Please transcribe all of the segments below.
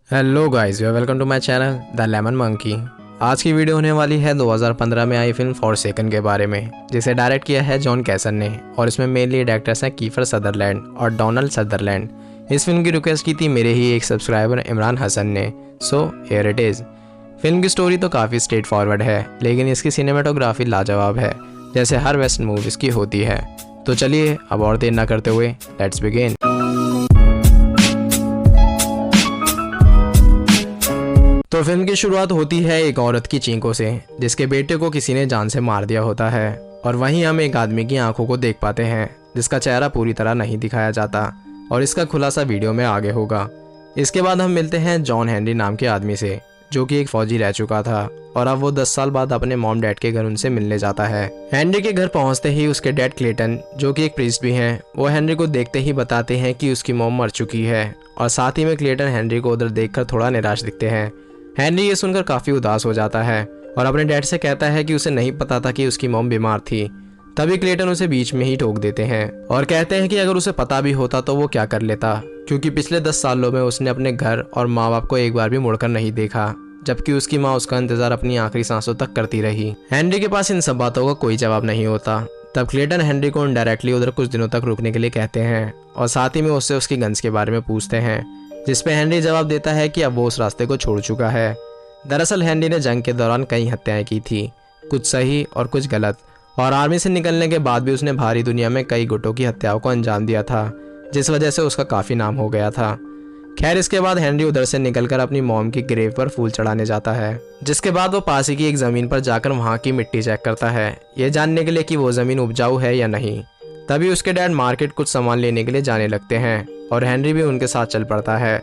Hello guys, you are welcome to my channel the lemon monkey. आज की video होने वाली है 2015 में आई फिल्म फॉरसेकन के बारे में, जिसे डायरेक्ट किया है जॉन कैसन ने। और इसमें मेनली डायरेक्टर्स हैं कीफर सदरलैंड और डोनाल्ड सदरलैंड। इस फिल्म की रिक्वेस्ट की थी मेरे ही एक सब्सक्राइबर इमरान हसन ने, so here it is. Film की स्टोरी तो काफ़ी स्ट्रेट फॉरवर्ड है, लेकिन इसकी सिनेमाटोग्राफी लाजवाब है, जैसे हर वेस्टर्न मूवीज़ की होती है। तो चलिए अब और देर ना करते हुए लेट्स बिगिन। तो फिल्म की शुरुआत होती है एक औरत की चीखों से, जिसके बेटे को किसी ने जान से मार दिया होता है। और वहीं हम एक आदमी की आंखों को देख पाते हैं, जिसका चेहरा पूरी तरह नहीं दिखाया जाता, और इसका खुलासा वीडियो में आगे होगा। इसके बाद हम मिलते हैं जॉन हेनरी नाम के आदमी से, जो कि एक फौजी रह चुका था, और अब वो 10 साल बाद अपने मॉम डैड के घर उनसे मिलने जाता है। हेनरी के घर पहुंचते ही उसके डैड क्लेटन, जो कि एक प्रीस्ट भी हैं, वो हेनरी को देखते ही बताते हैं कि उसकी मॉम मर चुकी है। और साथ ही में क्लेटन हेनरी को उधर देखकर थोड़ा निराश दिखते हैं। हेनरी ये सुनकर काफी उदास हो जाता है और अपने डैड से कहता है कि उसे नहीं पता था कि उसकी मॉम बीमार थी। तभी क्लेटन उसे बीच में ही टोक देते हैं और कहते हैं कि अगर उसे पता भी होता तो वो क्या कर लेता, क्योंकि पिछले 10 सालों में उसने अपने घर और माँ बाप को एक बार भी मुड़कर नहीं देखा, जबकि उसकी माँ उसका इंतजार अपनी आखिरी सांसों तक करती रही। हेनरी के पास इन सब बातों का कोई जवाब नहीं होता। तब क्लेटन हेनरी को इनडायरेक्टली उधर कुछ दिनों तक रुकने के लिए कहते हैं और साथ ही में उससे उसकी गन्स के बारे में पूछते हैं, जिसपे हेनरी जवाब देता है कि अब वो उस रास्ते को छोड़ चुका है। दरअसल हेनरी ने जंग के दौरान कई हत्याएं की थी, कुछ सही और कुछ गलत, और आर्मी से निकलने के बाद भी उसने भारी दुनिया में कई गुटों की हत्याओं को अंजाम दिया था, जिस वजह से उसका काफ़ी नाम हो गया था। खैर, इसके बाद हेनरी उधर से निकलकर अपनी मॉम की ग्रेव पर फूल चढ़ाने जाता है, जिसके बाद वो पास ही की एक ज़मीन पर जाकर वहाँ की मिट्टी चेक करता है, ये जानने के लिए कि वो ज़मीन उपजाऊ है या नहीं। तभी उसके डैड मार्केट कुछ सामान लेने के लिए जाने लगते हैं और हेनरी भी उनके साथ चल पड़ता है।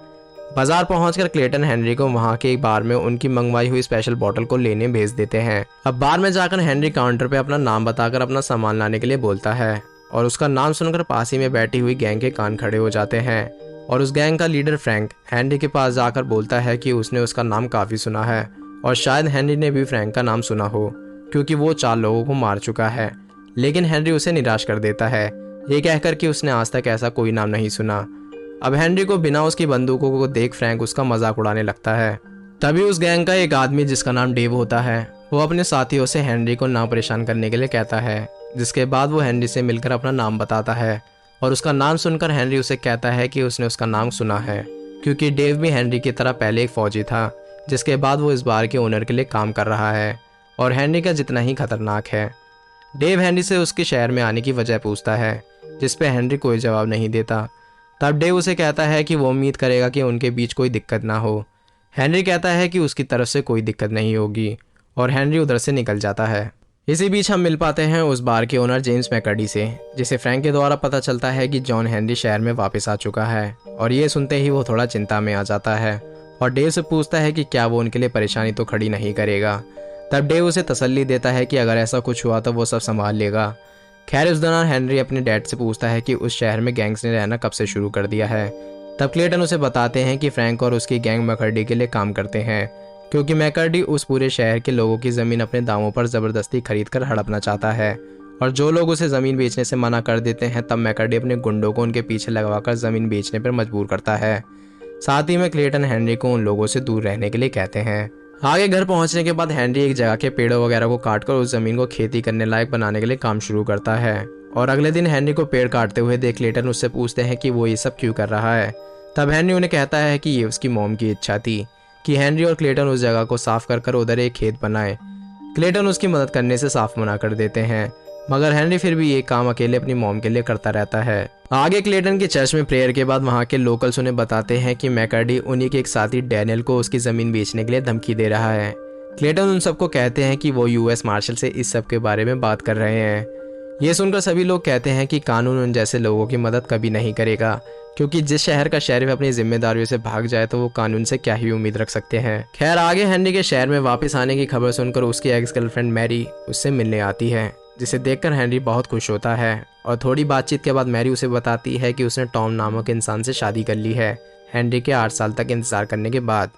बाजार पहुंचकर क्लेटन हेनरी को वहां के एक बार में उनकी मंगवाई हुई स्पेशल बोतल को लेने भेज देते हैं। अब बार में जाकर हेनरी काउंटर पे अपना नाम बताकर अपना सामान लाने के लिए बोलता है, और उसका नाम सुनकर पास ही में बैठी हुई गैंग के कान खड़े हो जाते हैं। और उस गैंग का लीडर फ्रैंक हेनरी के पास जाकर बोलता है कि उसने उसका नाम काफी सुना है, और शायद हेनरी ने भी फ्रैंक का नाम सुना हो, क्योंकि वो 4 लोगों को मार चुका है। लेकिन हेनरी उसे निराश कर देता है, ये कहकर कि उसने आज तक ऐसा कोई नाम नहीं सुना। अब हेनरी को बिना उसकी बंदूकों को देख फ्रैंक उसका मजाक उड़ाने लगता है। तभी उस गैंग का एक आदमी, जिसका नाम डेव होता है, वो अपने साथियों से हेनरी को ना परेशान करने के लिए कहता है, जिसके बाद वो हेनरी से मिलकर अपना नाम बताता है। और उसका नाम सुनकर हेनरी उसे कहता है कि उसने उसका नाम सुना है, क्योंकि डेव भी हेनरी की तरह पहले एक फौजी था, जिसके बाद वो इस बार के ओनर के लिए काम कर रहा है, और हेनरी का जितना ही खतरनाक है। डेव हेनरी से उसके शहर में आने की वजह पूछता है, जिसपे हेनरी कोई जवाब नहीं देता। तब डेव उसे कहता है कि वो उम्मीद करेगा कि उनके बीच कोई दिक्कत ना हो। हेनरी कहता है कि उसकी तरफ से कोई दिक्कत नहीं होगी, और हेनरी उधर से निकल जाता है। इसी बीच हम मिल पाते हैं उस बार के ओनर जेम्स मैकर्डी से, जिसे फ्रैंक के द्वारा पता चलता है कि जॉन हेनरी शहर में वापस आ चुका है। और ये सुनते ही वो थोड़ा चिंता में आ जाता है और डेव से पूछता है कि क्या वो उनके लिए परेशानी तो खड़ी नहीं करेगा। तब डेव उसे तसल्ली देता है कि अगर ऐसा कुछ हुआ तो वो सब संभाल लेगा। खैर, उस दौरान हेनरी अपने डैड से पूछता है कि उस शहर में गैंग्स ने रहना कब से शुरू कर दिया है। तब क्लेटन उसे बताते हैं कि फ्रैंक और उसकी गैंग मैकर्डी के लिए काम करते हैं, क्योंकि मैकर्डी उस पूरे शहर के लोगों की ज़मीन अपने दामों पर ज़बरदस्ती खरीद कर हड़पना चाहता है। और जो लोग उसे ज़मीन बेचने से मना कर देते हैं, तब मैकर्डी अपने गुंडों को उनके पीछे लगवाकर ज़मीन बेचने पर मजबूर करता है। साथ ही में क्लेटन हेनरी को उन लोगों से दूर रहने के लिए कहते हैं। आगे घर पहुंचने के बाद हेनरी एक जगह के पेड़ों वगैरह को काटकर उस जमीन को खेती करने लायक बनाने के लिए काम शुरू करता है। और अगले दिन हेनरी को पेड़ काटते हुए देख क्लेटन उससे पूछते हैं कि वो ये सब क्यों कर रहा है। तब हेनरी उन्हें कहता है कि ये उसकी मॉम की इच्छा थी कि हेनरी और क्लेटन उस जगह को साफ कर उधर एक खेत बनाए। क्लेटन उसकी मदद करने से साफ मना कर देते हैं, मगर हेनरी फिर भी ये काम अकेले अपनी मॉम के लिए करता रहता है। आगे क्लेटन के चर्च में प्रेयर के बाद वहाँ के लोकल्स उन्हें बताते हैं कि मैकर्डी उन्हीं के एक साथी डैनियल को उसकी ज़मीन बेचने के लिए धमकी दे रहा है। क्लेटन उन सबको कहते हैं कि वो यूएस मार्शल से इस सब के बारे में बात कर रहे हैं। ये सुनकर सभी लोग कहते हैं कि कानून उन जैसे लोगों की मदद कभी नहीं करेगा, क्योंकि जिस शहर का शेरिफ अपनी जिम्मेदारियों से भाग जाए तो वो कानून से क्या ही उम्मीद रख सकते हैं। खैर, आगे हेनरी के शहर में वापस आने की खबर सुनकर उसकी एक्स गर्लफ्रेंड मैरी उससे मिलने आती है, जिसे देखकर हेनरी बहुत खुश होता है। और थोड़ी बातचीत के बाद मैरी उसे बताती है कि उसने टॉम नामक इंसान से शादी कर ली है। हेनरी के 8 साल तक इंतजार करने के बाद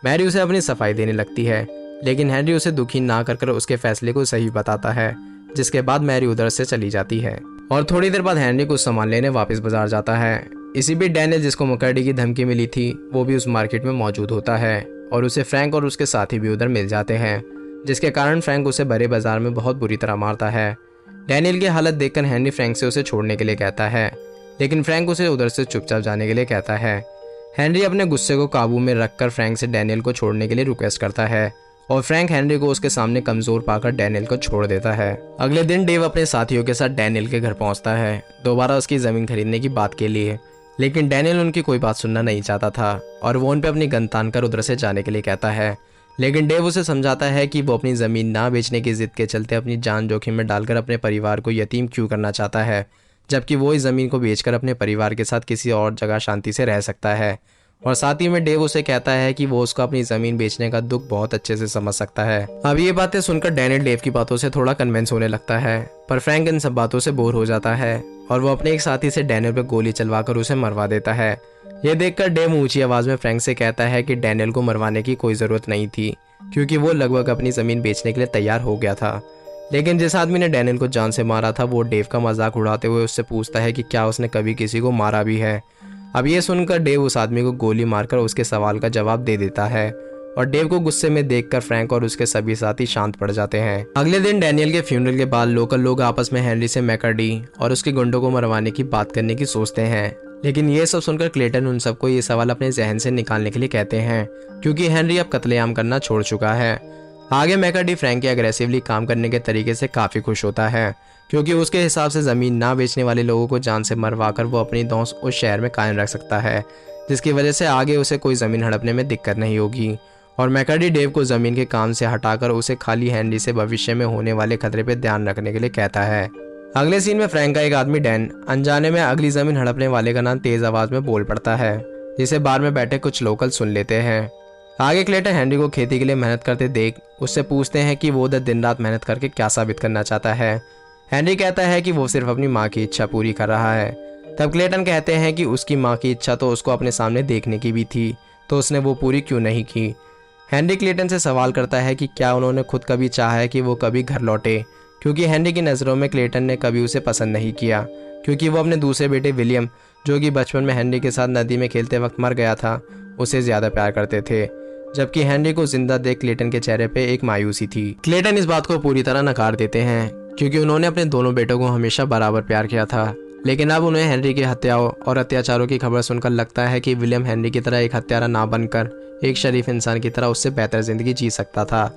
मैरी उसे अपनी सफाई देने लगती है, लेकिन हेनरी उसे दुखी ना कर उसके फैसले को सही बताता है, जिसके बाद मैरी उधर से चली जाती है। और थोड़ी देर बाद हेनरी कुछ सामान लेने वापस बाजार जाता है। इसी बीच डैनियल, जिसको मैकर्डी की धमकी मिली थी, वो भी उस मार्केट में मौजूद होता है और उसे फ्रैंक और उसके साथी भी उधर मिल जाते हैं, जिसके कारण फ्रैंक उसे बड़े बाजार में बहुत बुरी तरह मारता है। डैनियल की हालत देखकर हेनरी फ्रैंक से उसे छोड़ने के लिए कहता है, लेकिन फ्रैंक उसे उधर से चुपचाप जाने के लिए कहता है। हेनरी अपने गुस्से को काबू में रखकर फ्रैंक से डैनियल को छोड़ने के लिए रिक्वेस्ट करता है और फ्रैंक हेनरी को उसके सामने कमजोर पाकर डैनियल को छोड़ देता है। अगले दिन डेव अपने साथियों के साथ डैनियल के घर पहुंचता है, दोबारा उसकी जमीन खरीदने की बात के लिए, लेकिन डैनियल उनकी कोई बात सुनना नहीं चाहता था और वो उन पे अपनी गन तान कर उधर से जाने के लिए कहता है। लेकिन डेव उसे समझाता है कि वो अपनी ज़मीन ना बेचने की जिद के चलते अपनी जान जोखिम में डालकर अपने परिवार को यतीम क्यों करना चाहता है, जबकि वो इस ज़मीन को बेचकर अपने परिवार के साथ किसी और जगह शांति से रह सकता है। और साथ ही में डेव उसे कहता है कि वो उसको अपनी ज़मीन बेचने का दुख बहुत अच्छे से समझ सकता है। अब ये बातें सुनकर डैनियल डेव की बातों से थोड़ा कन्विंस होने लगता है, पर फ्रैंक इन सब बातों से बोर हो जाता है और वो अपने एक साथी से डैनियल पे गोली चलवाकर उसे मरवा देता है। ये देखकर डेव ऊंची आवाज़ में फ्रैंक से कहता है कि डैनियल को मरवाने की कोई ज़रूरत नहीं थी, क्योंकि वो लगभग अपनी ज़मीन बेचने के लिए तैयार हो गया था। लेकिन जिस आदमी ने डैनियल को जान से मारा था, वो डेव का मजाक उड़ाते हुए उससे पूछता है कि क्या उसने कभी किसी को मारा भी है। अब ये सुनकर डेव उस आदमी को गोली मारकर उसके सवाल का जवाब दे देता है और डेव को गुस्से में देखकर फ्रैंक और उसके सभी साथी शांत पड़ जाते हैं। अगले दिन डैनियल के फ्यूनरल के बाद लोकल लोग आपस में हेनरी से मैकर्डी और उसके गुंडों को मरवाने की बात करने की सोचते हैं, लेकिन ये सब सुनकर क्लेटन उन सबको ये सवाल अपने जहन से निकालने के लिए कहते हैं, क्योंकि हेनरी अब कत्लेआम करना छोड़ चुका है। आगे मैकर्डी फ्रैंक के अग्रेसिवली काम करने के तरीके से काफ़ी खुश होता है, क्योंकि उसके हिसाब से ज़मीन ना बेचने वाले लोगों को जान से मरवाकर वो अपनी दौस उस शहर में कायम रख सकता है, जिसकी वजह से आगे उसे कोई ज़मीन हड़पने में दिक्कत नहीं होगी। और मैकर्डी डेव को ज़मीन के काम से हटाकर उसे खाली हेनरी से भविष्य में होने वाले खतरे पर ध्यान रखने के लिए कहता है। अगले सीन में फ्रैंक का एक आदमी डैन अनजाने में अगली ज़मीन हड़पने वाले का नाम तेज़ आवाज़ में बोल पड़ता है, जिसे बार में बैठे कुछ लोकल सुन लेते हैं। आगे क्लेटन हेनरी को खेती के लिए मेहनत करते देख उससे पूछते हैं कि वो दिन रात मेहनत करके क्या साबित करना चाहता है। हेनरी कहता है कि वो सिर्फ अपनी माँ की इच्छा पूरी कर रहा है। तब क्लेटन कहते हैं कि उसकी माँ की इच्छा तो उसको अपने सामने देखने की भी थी, तो उसने वो पूरी क्यों नहीं की। हेनरी क्लेटन से सवाल करता है कि क्या उन्होंने खुद कभी चाहा है कि वो कभी घर लौटे, क्योंकि हेनरी की नज़रों में क्लेटन ने कभी उसे पसंद नहीं किया, क्योंकि वो अपने दूसरे बेटे विलियम, जो कि बचपन में हेनरी के साथ नदी में खेलते वक्त मर गया था, उसे ज़्यादा प्यार करते थे, जबकि हेनरी को जिंदा देख क्लेटन के चेहरे पे एक मायूसी थी। क्लेटन इस बात को पूरी तरह नकार देते हैं, क्योंकि उन्होंने अपने दोनों बेटों को हमेशा बराबर प्यार किया था। लेकिन अब उन्हें हेनरी की हत्याओं और अत्याचारों की खबर सुनकर लगता है कि विलियम हेनरी की तरह एक हत्यारा ना बनकर एक शरीफ इंसान की तरह उससे बेहतर जिंदगी जी सकता था।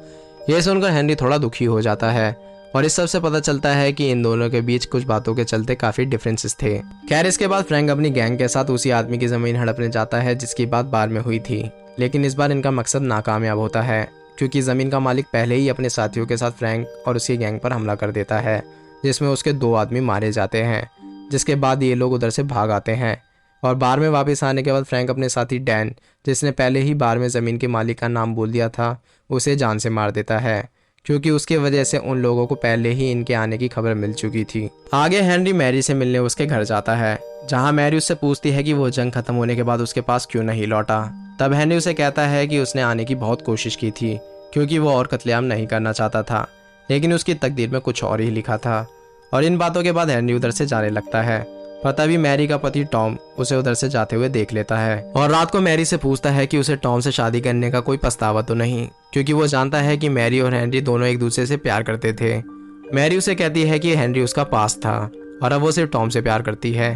यह सुनकर हेनरी थोड़ा दुखी हो जाता है और इस सब से पता चलता है कि इन दोनों के बीच कुछ बातों के चलते काफी डिफरेंसेस थे। खैर, इसके बाद फ्रैंक अपनी गैंग के साथ उसी आदमी की जमीन हड़पने जाता है जिसकी बात बार में हुई थी, लेकिन इस बार इनका मकसद नाकामयाब होता है, क्योंकि ज़मीन का मालिक पहले ही अपने साथियों के साथ फ्रैंक और उसकी गैंग पर हमला कर देता है, जिसमें उसके 2 आदमी मारे जाते हैं। जिसके बाद ये लोग उधर से भाग आते हैं और बार में वापस आने के बाद फ्रैंक अपने साथी डैन, जिसने पहले ही बार में ज़मीन के मालिक का नाम बोल दिया था, उसे जान से मार देता है, क्योंकि उसकी वजह से उन लोगों को पहले ही इनके आने की खबर मिल चुकी थी। आगे हेनरी मैरी से मिलने उसके घर जाता है, जहां मैरी उससे पूछती है कि वो जंग खत्म होने के बाद उसके पास क्यों नहीं लौटा। तब हेनरी उसे कहता है कि उसने आने की बहुत कोशिश की थी, क्योंकि वो और कत्लेआम नहीं करना चाहता था, लेकिन उसकी तकदीर में कुछ और ही लिखा था। और इन बातों के बाद हेनरी उधर से जाने लगता है, पर तभी मैरी का पति टॉम उसे उधर से जाते हुए देख लेता है और रात को मैरी से पूछता है कि उसे टॉम से शादी करने का कोई पछतावा तो नहीं, क्योंकि वो जानता है कि मैरी और हेनरी दोनों एक दूसरे से प्यार करते थे। मैरी उसे कहती है कि हेनरी उसका पास था और अब वो सिर्फ टॉम से प्यार करती है।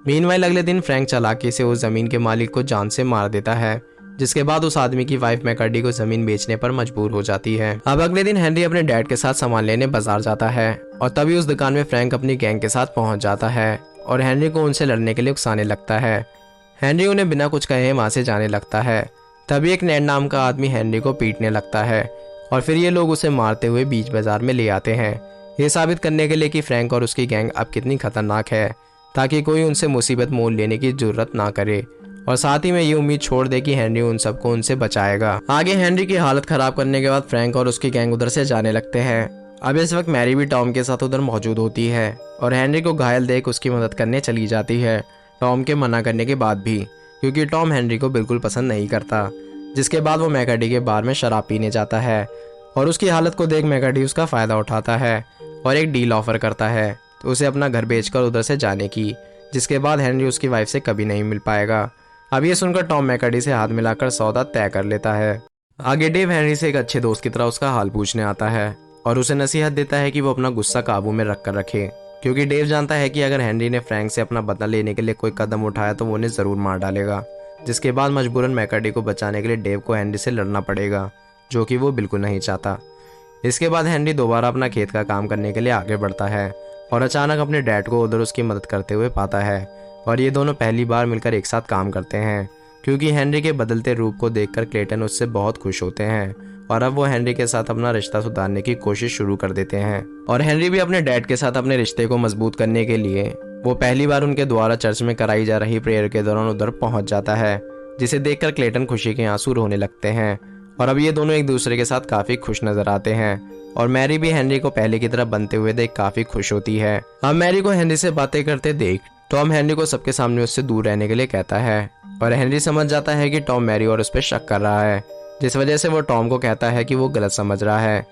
मीनवाइल अगले दिन फ्रैंक चालाकी से उस जमीन के मालिक को जान से मार देता है, जिसके बाद उस आदमी की वाइफ मैकर्डी को जमीन बेचने पर मजबूर हो जाती है। अब अगले दिन हेनरी अपने डैड के साथ सामान लेने बाजार जाता है और तभी उस दुकान में फ्रैंक अपनी गैंग के साथ पहुंच जाता है और हेनरी को उनसे लड़ने के लिए उकसाने लगता है। हेनरी उन्हें बिना कुछ कहे वहां से जाने लगता है। तभी एक नैड नाम का आदमी हेनरी को पीटने लगता है और फिर ये लोग उसे मारते हुए बीच बाजार में ले आते हैं, ये साबित करने के लिए कि फ्रैंक और उसकी गैंग अब कितनी खतरनाक है, ताकि कोई उनसे मुसीबत मोल लेने की जरूरत ना करे, और साथ ही में ये उम्मीद छोड़ दे कि हेनरी उन सबको उनसे बचाएगा। आगे हेनरी की हालत खराब करने के बाद फ्रैंक और उसकी गैंग उधर से जाने लगते हैं। अब इस वक्त मैरी भी टॉम के साथ उधर मौजूद होती है और हेनरी को घायल देख उसकी मदद करने चली जाती है, टॉम के मना करने के बाद भी, क्योंकि टॉम हेनरी को बिल्कुल पसंद नहीं करता। जिसके बाद वो मैकर्डी के बार में शराब पीने जाता है और उसकी हालत को देख मैकर्डी उसका फ़ायदा उठाता है और एक डील ऑफर करता है तो उसे अपना घर बेचकर उधर से जाने की, जिसके बाद हेनरी उसकी वाइफ से कभी नहीं मिल पाएगा। अब ये सुनकर टॉम मैकर्डी से हाथ मिलाकर सौदा तय कर लेता है। आगे डेव हेनरी से एक अच्छे दोस्त की तरह उसका हाल पूछने आता है और उसे नसीहत देता है कि वो अपना गुस्सा काबू में रख कर रखे, क्योंकि डेव जानता है कि अगर हेनरी ने फ्रैंक से अपना बदला लेने के लिए कोई कदम उठाया तो वो उन्हें ज़रूर मार डालेगा। जिसके बाद मजबूरन मैकर्डी को बचाने के लिए डेव को हेनरी से लड़ना पड़ेगा, जो कि वो बिल्कुल नहीं चाहता। इसके बाद हेनरी दोबारा अपना खेत का काम करने के लिए आगे बढ़ता है और अचानक अपने डैड को उधर उसकी मदद करते हुए पाता है और ये दोनों पहली बार मिलकर एक साथ काम करते हैं, क्योंकि हेनरी के बदलते रूप को देखकर क्लेटन उससे बहुत खुश होते हैं और अब वो हेनरी के साथ अपना रिश्ता सुधारने की कोशिश शुरू कर देते हैं। और हेनरी भी अपने डैड के साथ अपने रिश्ते को मजबूत करने के लिए वो पहली बार उनके द्वारा चर्च में कराई जा रही प्रेयर के दौरान उधर पहुंच जाता है, जिसे देखकर क्लेटन खुशी के आंसू रोने लगते हैं। और अब ये दोनों एक दूसरे के साथ काफी खुश नजर आते हैं और मैरी भी हेनरी को पहले की तरह बनते हुए देख काफी खुश होती है। अब मैरी को हेनरी से बातें करते देख टॉम हेनरी को सबके सामने उससे दूर रहने के लिए कहता है और हेनरी समझ जाता है कि टॉम मैरी और उस पर शक कर रहा है, जिस वजह से वो टॉम को कहता है कि वो गलत समझ रहा है।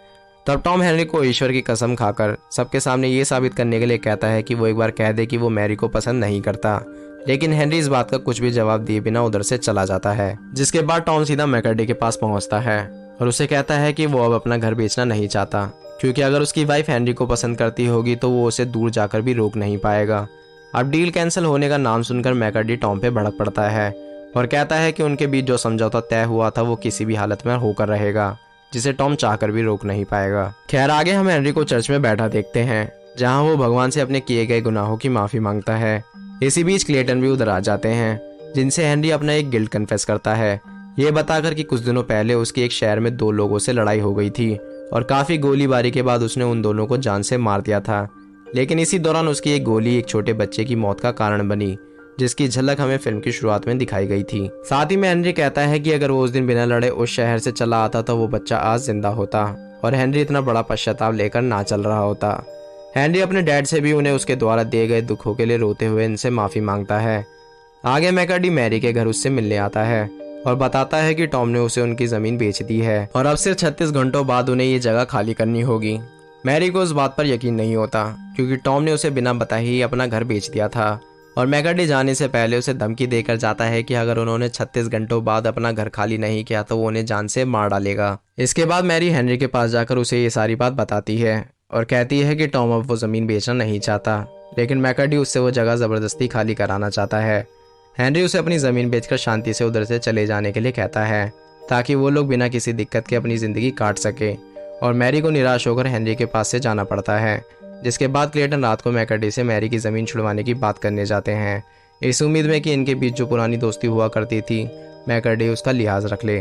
तब टॉम हेनरी को ईश्वर की कसम खाकर सबके सामने ये साबित करने के लिए कहता है कि वो एक बार कह दे कि वो मैरी को पसंद नहीं करता, लेकिन हेनरी इस बात का कुछ भी जवाब दिए बिना उधर से चला जाता है। जिसके बाद टॉम सीधा मैकर्डी के पास पहुंचता है और उसे कहता है कि वो अब अपना घर बेचना नहीं चाहता, क्योंकि अगर उसकी वाइफ हेनरी को पसंद करती होगी तो वो उसे दूर जाकर भी रोक नहीं पाएगा। अब डील कैंसिल होने का नाम सुनकर मैकर्डी टॉम पे भड़क पड़ता है और कहता है कि उनके बीच जो समझौता तय हुआ था वो किसी भी हालत में होकर रहेगा, जिसे टॉम चाहकर भी रोक नहीं पाएगा। खैर आगे हम हेनरी को चर्च में बैठा देखते हैं, जहां वो भगवान से अपने किए गए गुनाहों की माफी मांगता है। इसी बीच क्लेटन भी उधर आ जाते हैं, जिनसे हेनरी अपना एक गिल्ट कन्फेस करता है, ये बताकर कि कुछ दिनों पहले उसकी एक शहर में 2 लोगों से लड़ाई हो गई थी और काफी गोलीबारी के बाद उसने उन दोनों को जान से मार दिया था। लेकिन इसी दौरान उसकी एक गोली एक छोटे बच्चे की मौत का कारण बनी, जिसकी झलक हमें फिल्म की शुरुआत में दिखाई गई थी। साथ ही में हेनरी कहता है कि अगर वो उस दिन बिना लड़े उस शहर से चला आता तो वो बच्चा आज जिंदा होता और हेनरी इतना बड़ा पश्चाताप लेकर ना चल रहा होता। हेनरी अपने डैड से भी उन्हें उसके द्वारा दिए गए दुखों के लिए रोते हुए इनसे माफी मांगता है। आगे मैकर्डी मैरी के घर उससे मिलने आता है और बताता है कि टॉम ने उसे उनकी जमीन बेच दी है और अब सिर्फ 36 घंटों बाद उन्हें ये जगह खाली करनी होगी। मैरी को उस बात पर यकीन नहीं होता, क्योंकि टॉम ने उसे बिना बताए ही अपना घर बेच दिया था और मैकर्डी जाने से पहले उसे धमकी देकर जाता है कि अगर उन्होंने 36 घंटों बाद अपना घर खाली नहीं किया तो वो उन्हें जान से मार डालेगा। इसके बाद मैरी हेनरी के पास जाकर उसे ये सारी बात बताती है और कहती है कि टॉम अब वो ज़मीन बेचना नहीं चाहता, लेकिन मैकर्डी उससे वो जगह ज़बरदस्ती खाली कराना चाहता है। हेनरी उसे अपनी ज़मीन बेचकर शांति से उधर से चले जाने के लिए कहता है, ताकि वो लोग बिना किसी दिक्कत के अपनी ज़िंदगी काट सके। और मैरी को निराश होकर हेनरी के पास से जाना पड़ता है, जिसके बाद क्लेटन रात को मैकर्डी से मैरी की ज़मीन छुड़वाने की बात करने जाते हैं, इस उम्मीद में कि इनके बीच जो पुरानी दोस्ती हुआ करती थी मैकर्डी उसका लिहाज रख ले,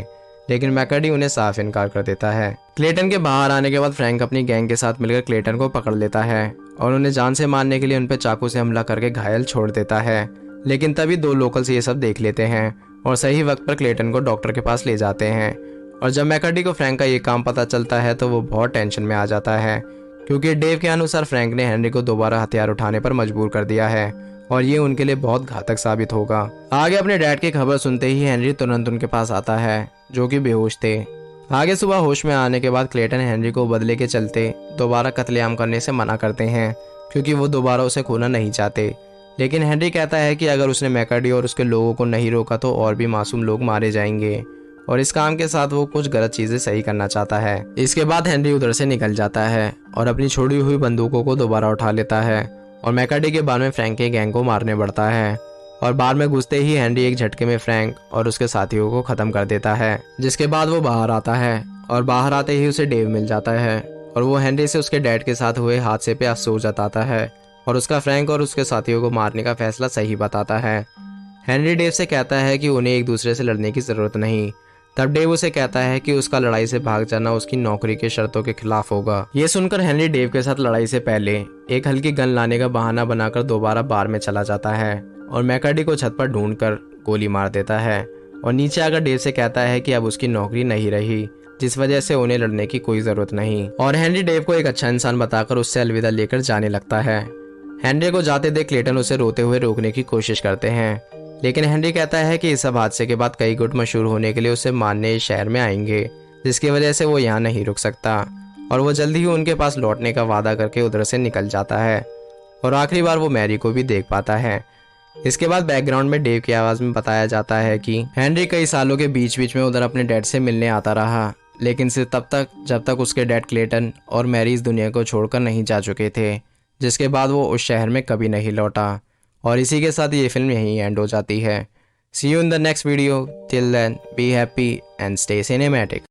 लेकिन मैकर्डी उन्हें साफ इनकार कर देता है। क्लेटन के बाहर आने के बाद फ्रैंक अपनी गैंग के साथ मिलकर क्लेटन को पकड़ लेता है और उन्हें जान से मारने के लिए उन पर चाकू से हमला करके घायल छोड़ देता है। लेकिन तभी 2 लोकल्स ये सब देख लेते हैं और सही वक्त पर क्लेटन को डॉक्टर के पास ले जाते हैं। और जब मैकर्डी को फ्रैंक का ये काम पता चलता है तो वो बहुत टेंशन में आ जाता है, क्योंकि डेव के अनुसार फ्रैंक ने हेनरी को दोबारा हथियार उठाने पर मजबूर कर दिया है और ये उनके लिए बहुत घातक साबित होगा। आगे अपने डैड की खबर सुनते ही हेनरी तुरंत उनके पास आता है, जो कि बेहोश थे। आगे सुबह होश में आने के बाद क्लेटन हेनरी को बदले के चलते दोबारा कत्लेआम करने से मना करते हैं, क्योंकि वो दोबारा उसे खोना नहीं चाहते। लेकिन हेनरी कहता है कि अगर उसने मैकर्डी और उसके लोगों को नहीं रोका तो और भी मासूम लोग मारे जाएंगे और इस काम के साथ वो कुछ गलत चीजें सही करना चाहता है। इसके बाद हेनरी उधर से निकल जाता है और अपनी छोड़ी हुई बंदूकों को दोबारा उठा लेता है और मैकर्डी के बार में फ्रैंक के गैंग को मारने बढ़ता है और बार में घुसते ही हेनरी एक झटके में फ्रैंक और उसके साथियों को खत्म कर देता है। जिसके बाद वो बाहर आता है और बाहर आते ही उसे डेव मिल जाता है और वो हेनरी से उसके डैड के साथ हुए हादसे पे अफसोस जताता है और उसका फ्रैंक और उसके साथियों को मारने का फैसला सही बताता है। हेनरी डेव से कहता है कि उन्हें एक दूसरे से लड़ने की जरूरत नहीं। तब डेव उसे कहता है कि उसका लड़ाई से भाग जाना उसकी नौकरी के शर्तों के खिलाफ होगा। ये सुनकर हेनरी डेव के साथ लड़ाई से पहले एक हल्की गन लाने का बहाना बनाकर दोबारा बार में चला जाता है और मैकर्डी को छत पर ढूंढकर गोली मार देता है और नीचे आकर डेव से कहता है कि अब उसकी नौकरी नहीं रही, जिस वजह से उन्हें लड़ने की कोई जरूरत नहीं। और हेनरी डेव को एक अच्छा इंसान बताकर उससे अलविदा लेकर जाने लगता है। हेनरी को जाते देख क्लेटन उसे रोते हुए रोकने की कोशिश करते हैं, लेकिन हेनरी कहता है कि इस सब हादसे के बाद कई गुट मशहूर होने के लिए उसे मारने इस शहर में आएंगे, जिसकी वजह से वो यहाँ नहीं रुक सकता और वो जल्दी ही उनके पास लौटने का वादा करके उधर से निकल जाता है और आखिरी बार वो मैरी को भी देख पाता है। इसके बाद बैकग्राउंड में डेव की आवाज़ में बताया जाता है कि हेनरी कई सालों के बीच बीच में उधर अपने डैड से मिलने आता रहा, लेकिन सिर्फ तब तक जब तक उसके डैड क्लेटन और मैरी इस दुनिया को छोड़कर नहीं जा चुके थे, जिसके बाद वो उस शहर में कभी नहीं लौटा। और इसी के साथ ये फिल्म यहीं एंड हो जाती है। See you in the next video, till then be happy and stay cinematic.